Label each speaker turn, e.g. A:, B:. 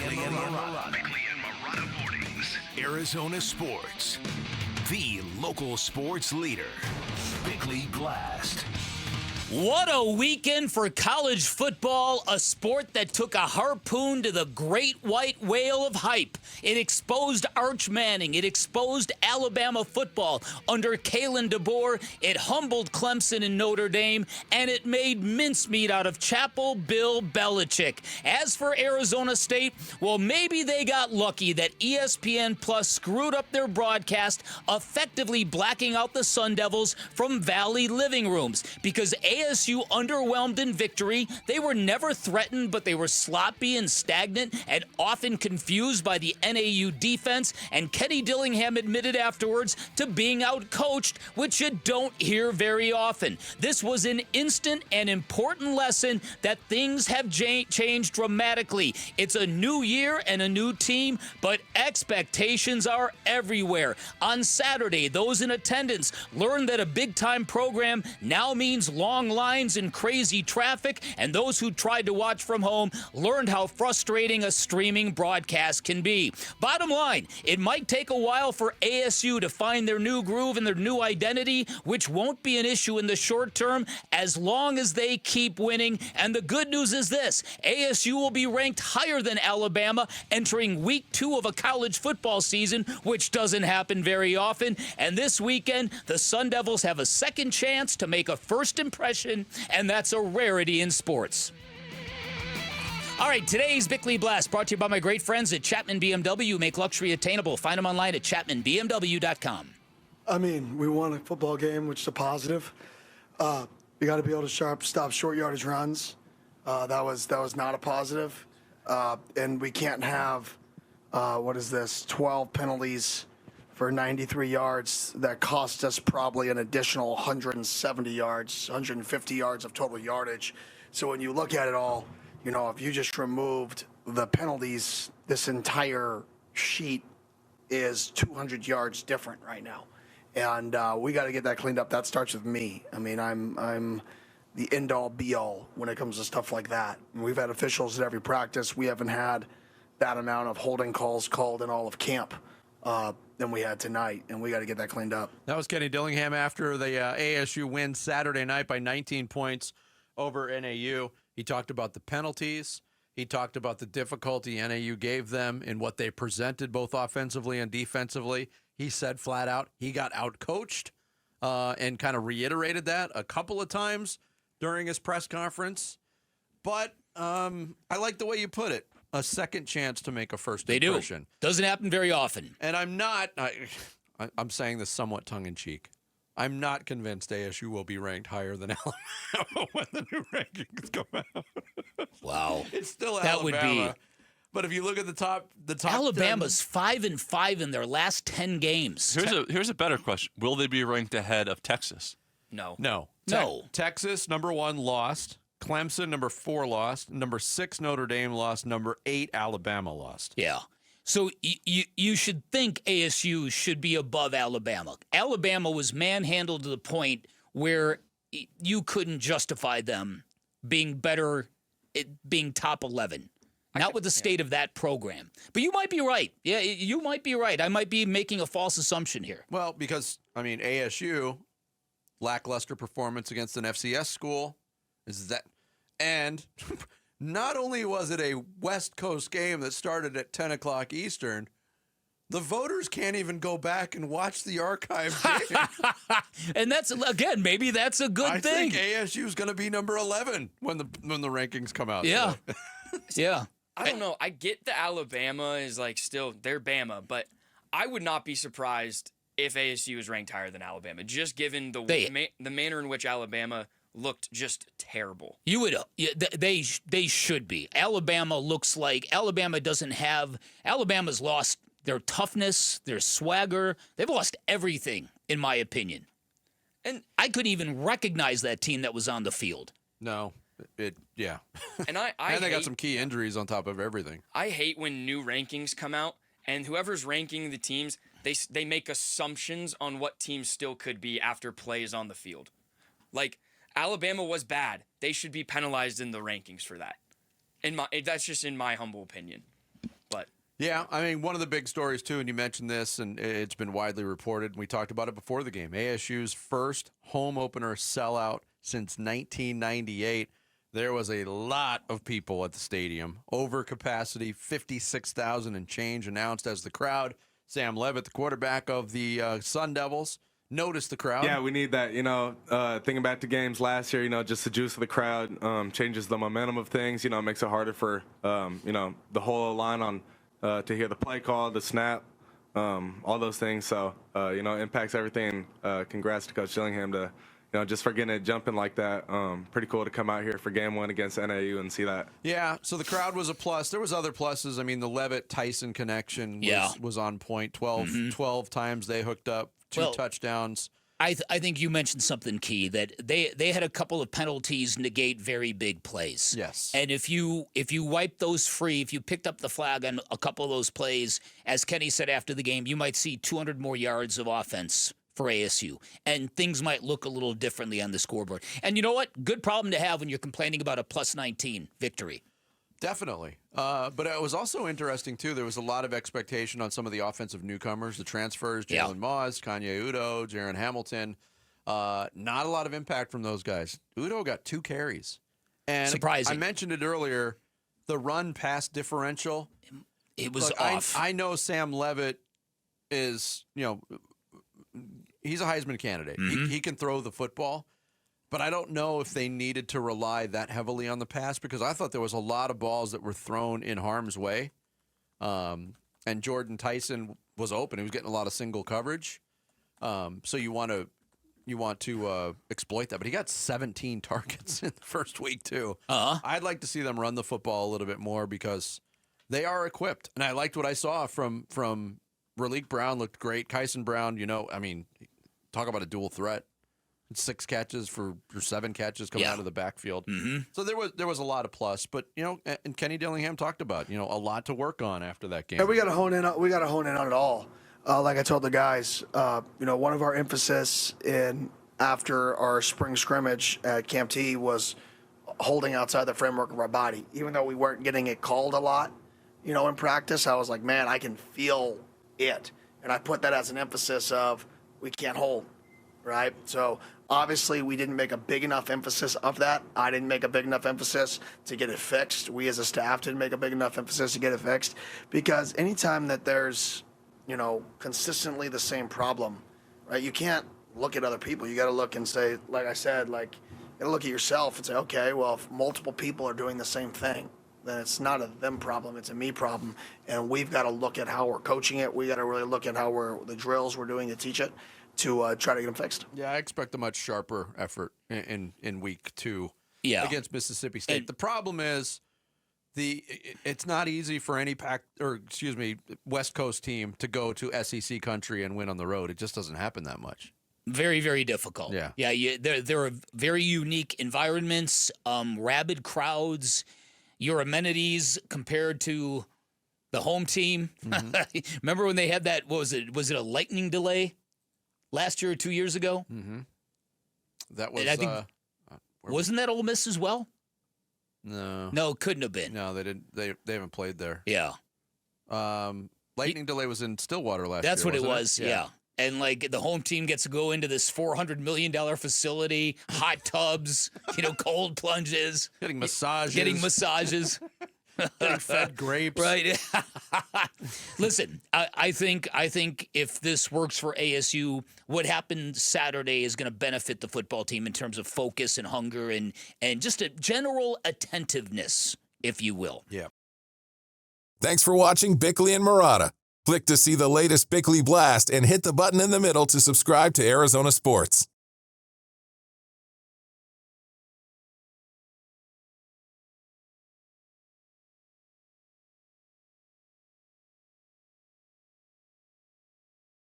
A: Bickley and Marotta mornings. Arizona sports. The local sports leader. Bickley Blast.
B: What a weekend for college football, a sport that took a harpoon to the great white whale of hype. It exposed Arch Manning. It exposed Alabama football under Kalen DeBoer. It humbled Clemson and Notre Dame, and it made mincemeat out of Chapel Bill Belichick. As for Arizona State, well, maybe they got lucky that ESPN Plus screwed up their broadcast, effectively blacking out the Sun Devils from Valley living rooms, because ASU underwhelmed in victory. They were never threatened, but they were sloppy and stagnant and often confused by the NAU defense, and Kenny Dillingham admitted afterwards to being outcoached, which you don't hear very often. This was an instant and important lesson that things have changed dramatically. It's a new year and a new team, but expectations are everywhere. On Saturday, those in attendance learned that a big-time program now means long lines and crazy traffic, and those who tried to watch from home learned how frustrating a streaming broadcast can be. Bottom line, it might take a while for ASU to find their new groove and their new identity, which won't be an issue in the short term as long as they keep winning. And the good news is this: ASU will be ranked higher than Alabama entering week 2 of a college football season, which doesn't happen very often. And this weekend, the Sun Devils have a second chance to make a first impression, and that's a rarity in sports. All right, today's Bickley Blast brought to you by my great friends at Chapman BMW. Make luxury attainable. Find them online at chapmanbmw.com.
C: I mean, we won a football game, which is a positive. You got to be able to stop short yardage runs. That was not a positive. And we can't have, 12 penalties for 93 yards that cost us probably an additional 170 yards, 150 yards of total yardage. So when you look at it all, if you just removed the penalties, this entire sheet is 200 yards different right now. And we got to get that cleaned up. That starts with me. I mean, I'm the end-all, be-all when it comes to stuff like that. We've had officials at every practice. We haven't had that amount of holding calls called in all of camp than we had tonight, and we got to get that cleaned up.
D: That was Kenny Dillingham after the ASU win Saturday night by 19 points over NAU. He talked about the penalties. He talked about the difficulty NAU gave them in what they presented both offensively and defensively. He said flat out he got outcoached and kind of reiterated that a couple of times during his press conference. But I like the way you put it. A second chance to make a first impression.
B: They do. Doesn't happen very often.
D: And I'm saying this somewhat tongue-in-cheek. I'm not convinced ASU will be ranked higher than Alabama when the new rankings come out.
B: Wow.
D: It's still
B: that
D: Alabama.
B: Would be.
D: But if you look at the top
B: Alabama's 5-5 in their last 10 games.
E: Here's a better question. Will they be ranked ahead of Texas?
D: No. Texas, number 1, lost. Clemson, number 4, lost. Number 6, Notre Dame lost. Number 8, Alabama lost.
B: Yeah. So you should think ASU should be above Alabama. Alabama was manhandled to the point where you couldn't justify them being better, being top 11. Not with the state of that program. But you might be right. Yeah, you might be right. I might be making a false assumption here.
D: Well, because, ASU, lackluster performance against an FCS school. And not only was it a West Coast game that started at 10 o'clock Eastern, the voters can't even go back and watch the archive game.
B: And maybe that's a good thing.
D: I think ASU is going to be number 11 when the rankings come out.
B: Yeah.
D: So.
B: Yeah.
F: I don't know. I get that Alabama is they're Bama, but I would not be surprised if ASU is ranked higher than Alabama, just given the manner in which Alabama looked just terrible.
B: You would, they should be. Alabama's lost their toughness, their swagger. They've lost everything, in my opinion. And I couldn't even recognize that team that was on the field.
D: No, yeah.
F: And
D: they got some key injuries on top of everything.
F: I hate when new rankings come out and whoever's ranking the teams, they make assumptions on what teams still could be after plays on the field. Like, Alabama was bad. They should be penalized in the rankings for that. That's just in my humble opinion.
D: Yeah, I mean, one of the big stories, too, and you mentioned this, and it's been widely reported, and we talked about it before the game, ASU's first home opener sellout since 1998. There was a lot of people at the stadium. Over capacity, 56,000 and change announced as the crowd. Sam Levitt, the quarterback of the Sun Devils, noticed the crowd.
G: Yeah, we need that. Thinking back to games last year, just the juice of the crowd changes the momentum of things. It makes it harder for, the whole line on to hear the play call, the snap, all those things. So, it impacts everything. Congrats to Coach Dillingham to, just for getting it jumping like that. Pretty cool to come out here for game 1 against NAU and see that.
D: Yeah, so the crowd was a plus. There was other pluses. I mean, the Levitt-Tyson connection was on point. 12 times they hooked up, 2 touchdowns.
B: I think you mentioned something key, that they had a couple of penalties negate very big plays.
D: Yes.
B: And if you wipe those free, if you picked up the flag on a couple of those plays, as Kenny said after the game, you might see 200 more yards of offense for ASU, and things might look a little differently on the scoreboard. And you know what? Good problem to have when you're complaining about a plus 19 victory.
D: Definitely. But it was also interesting, too. There was a lot of expectation on some of the offensive newcomers, the transfers, Jalen Moss, Kanye Udo, Jaron Hamilton. Not a lot of impact from those guys. Udo got 2 carries. And
B: surprising.
D: I mentioned it earlier, the run-pass differential.
B: It was
D: off. I know Sam Levitt is, he's a Heisman candidate.
B: Mm-hmm.
D: He can throw the football. But I don't know if they needed to rely that heavily on the pass, because I thought there was a lot of balls that were thrown in harm's way. And Jordan Tyson was open. He was getting a lot of single coverage. So you want to exploit that. But he got 17 targets in the first week, too. I'd like to see them run the football a little bit more, because they are equipped. And I liked what I saw from Raleek Brown. Looked great. Kyson Brown, talk about a dual threat. 6 catches for 7 catches coming out of the backfield.
B: Mm-hmm.
D: So there was a lot of plus, but and Kenny Dillingham talked about a lot to work on after that game.
C: Yeah, we got to hone in. We got to hone in on it all. Like I told the guys, one of our emphasis after our spring scrimmage at Camp T was holding outside the framework of our body. Even though we weren't getting it called a lot, in practice, I was like, man, I can feel it, and I put that as an emphasis of we can't hold, right? So obviously, we didn't make a big enough emphasis of that. I didn't make a big enough emphasis to get it fixed. We as a staff didn't make a big enough emphasis to get it fixed, because anytime that there's, consistently the same problem, right, you can't look at other people. You got to look and say, like I said, you got to look at yourself and say, okay, well, if multiple people are doing the same thing, then it's not a them problem, it's a me problem. And we've got to look at how we're coaching it. We got to really look at how the drills we're doing to teach it, to try to get them fixed.
D: Yeah, I expect a much sharper effort in week 2 against Mississippi State. The problem is it's not easy for any West Coast team to go to SEC country and win on the road. It just doesn't happen that much.
B: Very, very difficult. Yeah. There are very unique environments, rabid crowds, your amenities compared to the home team. Mm-hmm. Remember when they had that? What was it? Was it a lightning delay? Last year or 2 years ago?
D: Mm-hmm. That was.
B: I think, wasn't that Ole Miss as well?
D: No,
B: it couldn't have been.
D: No, they didn't. They haven't played there.
B: Yeah.
D: Lightning delay was in Stillwater last year.
B: That's what it was. Yeah. And the home team gets to go into this $400 million facility, hot tubs, cold plunges,
D: getting massages,
B: getting
D: fed grapes.
B: Right. Listen, I think if this works for ASU, what happened Saturday is going to benefit the football team in terms of focus and hunger and just a general attentiveness, if you will.
D: Yeah.
H: Thanks for watching Bickley and Marotta. Click to see the latest Bickley Blast and hit the button in the middle to subscribe to Arizona Sports.